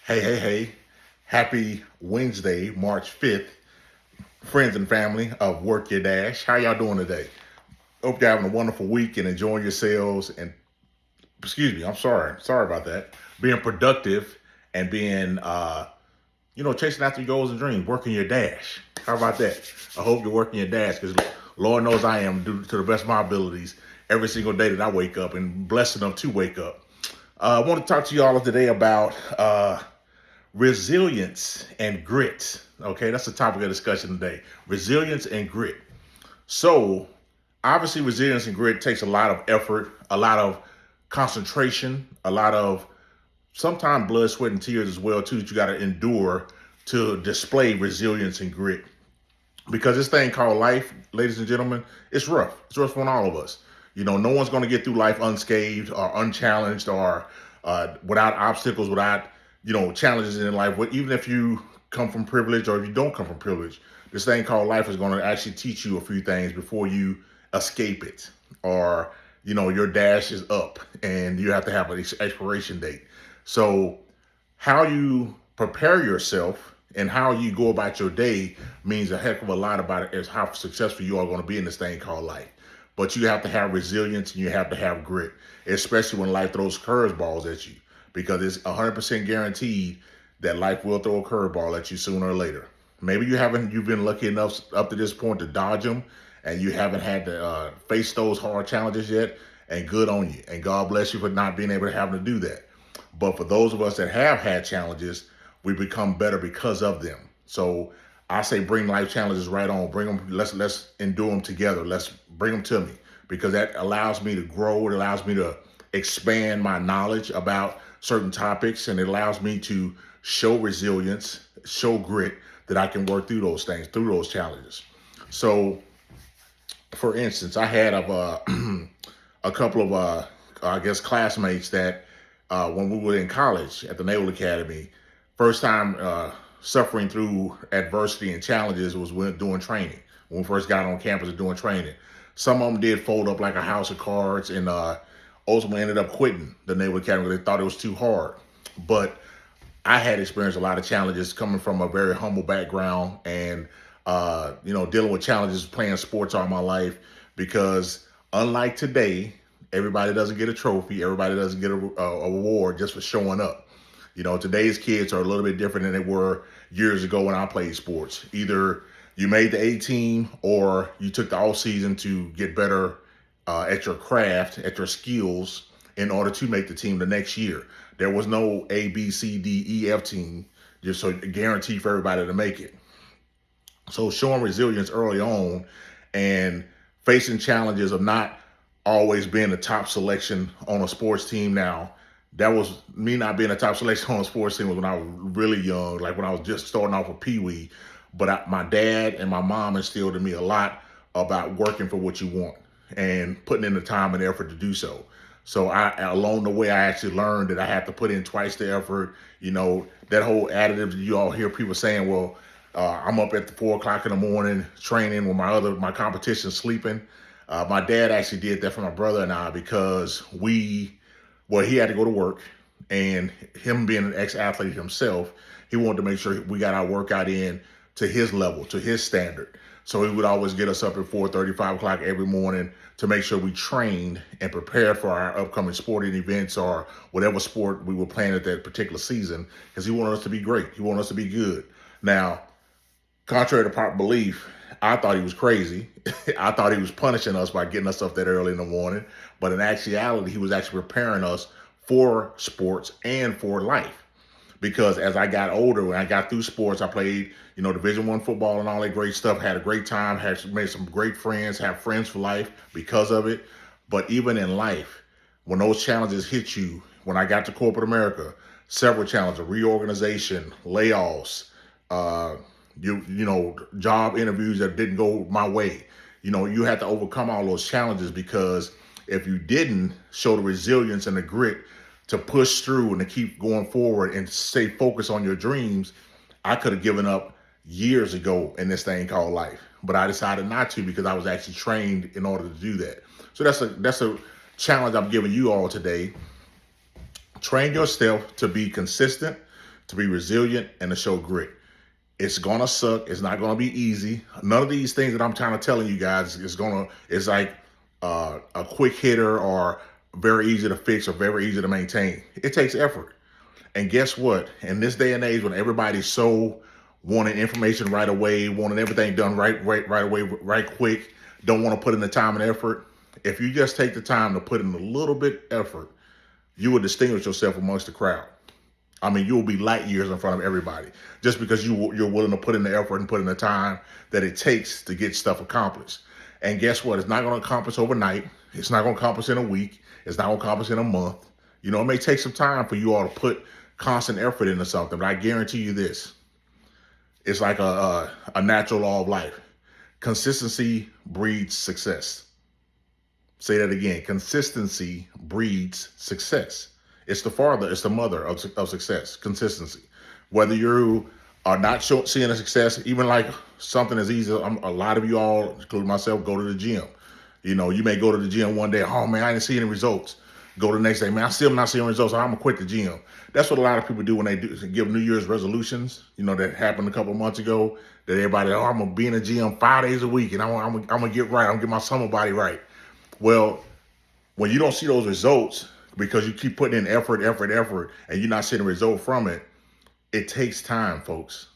Hey. Happy Wednesday, March 5th. Friends and family of Work Your Dash. How y'all doing today? Hope you're having a wonderful week and enjoying yourselves and, excuse me, I'm sorry. Sorry about that. Being productive and being, chasing after your goals and dreams, working your dash. How about that? I hope you're working your dash because Lord knows I am, due to the best of my abilities, every single day that I wake up and blessed enough to wake up. I want to talk to y'all today about resilience and grit. Okay, that's the topic of discussion today. Resilience and grit. So, obviously, resilience and grit takes a lot of effort, a lot of concentration, a lot of sometimes blood, sweat, and tears as well too that you got to endure to display resilience and grit. Because this thing called life, ladies and gentlemen, it's rough. It's rough on all of us. No one's going to get through life unscathed or unchallenged or without obstacles, without challenges in life. But even if you come from privilege or if you don't come from privilege, this thing called life is going to actually teach you a few things before you escape it, or your dash is up and you have to have an expiration date. So how you prepare yourself and how you go about your day means a heck of a lot about it, as how successful you are going to be in this thing called life. But you have to have resilience and you have to have grit, especially when life throws curveballs at you, because it's 100% guaranteed that life will throw a curveball at you sooner or later. Maybe you've been lucky enough up to this point to dodge them and you haven't had to face those hard challenges yet, and good on you. And God bless you for not being able to have to do that. But for those of us that have had challenges, we become better because of them. So I say bring life challenges right on. Bring them. Let's endure them together. Let's bring them to me, because that allows me to grow. It allows me to expand my knowledge about certain topics, and it allows me to show resilience, show grit, that I can work through those things, through those challenges. So, for instance, I had a couple of classmates that when we were in college at the Naval Academy, first time suffering through adversity and challenges was when doing training. When we first got on campus and doing training, some of them did fold up like a house of cards, and ultimately ended up quitting the Naval Academy because they thought it was too hard. But I had experienced a lot of challenges coming from a very humble background, and dealing with challenges playing sports all my life. Because unlike today, everybody doesn't get a trophy, everybody doesn't get a award just for showing up. Today's kids are a little bit different than they were years ago when I played sports. Either you made the A team or you took the off season to get better at your craft, at your skills, in order to make the team the next year. There was no A, B, C, D, E, F team, just so guaranteed for everybody to make it. So showing resilience early on and facing challenges of not always being the top selection on a sports team now. That was me not being a top selection on a sports team was when I was really young, like when I was just starting off with Pee Wee. But my dad and my mom instilled in me a lot about working for what you want and putting in the time and effort to do so. So along the way, I actually learned that I had to put in twice the effort. That whole additive that you all hear people saying, well, I'm up at the 4 o'clock in the morning training when my competition's sleeping. My dad actually did that for my brother and I, because he had to go to work, and him being an ex-athlete himself, he wanted to make sure we got our workout in to his level, to his standard. So he would always get us up at 4:30, 5 o'clock every morning to make sure we trained and prepared for our upcoming sporting events or whatever sport we were playing at that particular season, because he wanted us to be great. He wanted us to be good. Now, contrary to popular belief, I thought he was crazy. I thought he was punishing us by getting us up that early in the morning. But in actuality, he was actually preparing us for sports and for life. Because as I got older, when I got through sports, I played, Division I football and all that great stuff. Had a great time. Made some great friends. Have friends for life because of it. But even in life, when those challenges hit you, when I got to corporate America, several challenges: reorganization, layoffs, job interviews that didn't go my way. You had to overcome all those challenges, because if you didn't show the resilience and the grit to push through and to keep going forward and stay focused on your dreams, I could have given up years ago in this thing called life. But I decided not to, because I was actually trained in order to do that. So that's a challenge I'm giving you all today. Train yourself to be consistent. to be resilient and to show grit. It's gonna suck. It's not gonna be easy. None of these things that I'm trying to telling you guys is like a quick hitter or very easy to fix or very easy to maintain. It takes effort. And guess what? In this day and age, when everybody's so wanting information right away, wanting everything done right away, right quick, don't want to put in the time and effort. If you just take the time to put in a little bit effort, you will distinguish yourself amongst the crowd. I mean, you will be light years in front of everybody just because you're willing to put in the effort and put in the time that it takes to get stuff accomplished. And guess what? It's not going to accomplish overnight. It's not going to accomplish in a week. It's not going to accomplish in a month. You know, it may take some time for you all to put constant effort into something, but I guarantee you this. It's like a natural law of life. Consistency breeds success. Say that again. Consistency breeds success. It's the mother of success, consistency. Whether you are not seeing a success, even like something as easy, a lot of you all, including myself, go to the gym. You know, you may go to the gym one day, oh man, I didn't see any results. Go the next day, man, I still not seeing results, so I'm gonna quit the gym. That's what a lot of people do when they give New Year's resolutions. You know, that happened a couple of months ago, that everybody, oh, I'm gonna be in the gym 5 days a week and I'm gonna get right, I'm gonna get my summer body right. Well, when you don't see those results, because you keep putting in effort, and you're not seeing a result from it, it takes time, folks.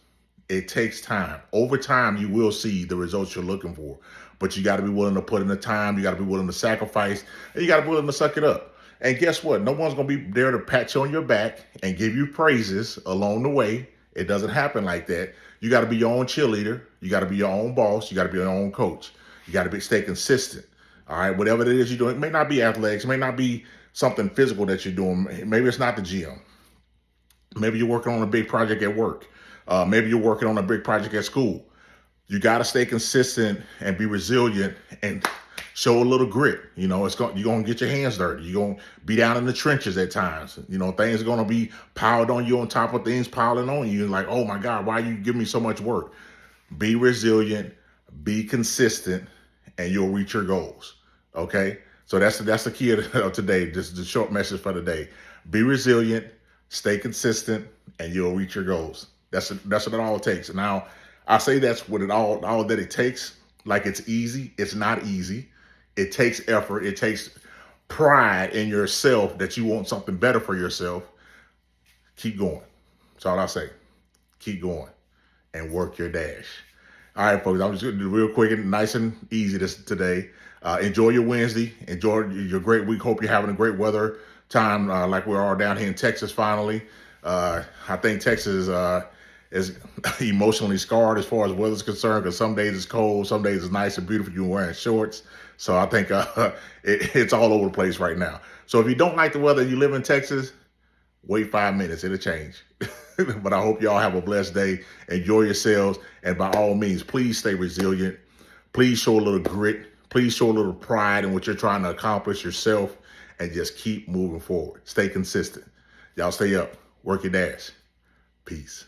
It takes time. Over time, you will see the results you're looking for. But you got to be willing to put in the time. You got to be willing to sacrifice. And you got to be willing to suck it up. And guess what? No one's going to be there to pat you on your back and give you praises along the way. It doesn't happen like that. You got to be your own cheerleader. You got to be your own boss. You got to be your own coach. You got to stay consistent. All right, whatever it is you're doing, it may not be athletics, it may not be something physical that you're doing. Maybe it's not the gym. Maybe you're working on a big project at work. Maybe you're working on a big project at school. You got to stay consistent and be resilient and show a little grit. You know, you're going to get your hands dirty. You're going to be down in the trenches at times. You know, things are going to be piled on you on top of things piling on you. Like, oh my God, why are you giving me so much work? Be resilient, be consistent, and you'll reach your goals. Okay? So that's the key of today. This is the short message for today. Be resilient, stay consistent, and you'll reach your goals. That's what it all takes. Now, I say that's what all that it takes. Like it's easy. It's not easy. It takes effort. It takes pride in yourself that you want something better for yourself. Keep going. That's all I say. Keep going and work your dash. All right, folks, I'm just going to do real quick and nice and easy today. Enjoy your Wednesday. Enjoy your great week. Hope you're having a great weather time like we're all down here in Texas finally. I think Texas is emotionally scarred as far as weather's concerned because some days it's cold, some days it's nice and beautiful. You're wearing shorts. So I think it's all over the place right now. So if you don't like the weather and you live in Texas, wait 5 minutes. It'll change. But I hope y'all have a blessed day. Enjoy yourselves. And by all means, please stay resilient. Please show a little grit. Please show a little pride in what you're trying to accomplish yourself. And just keep moving forward. Stay consistent. Y'all stay up. Work your dash. Peace.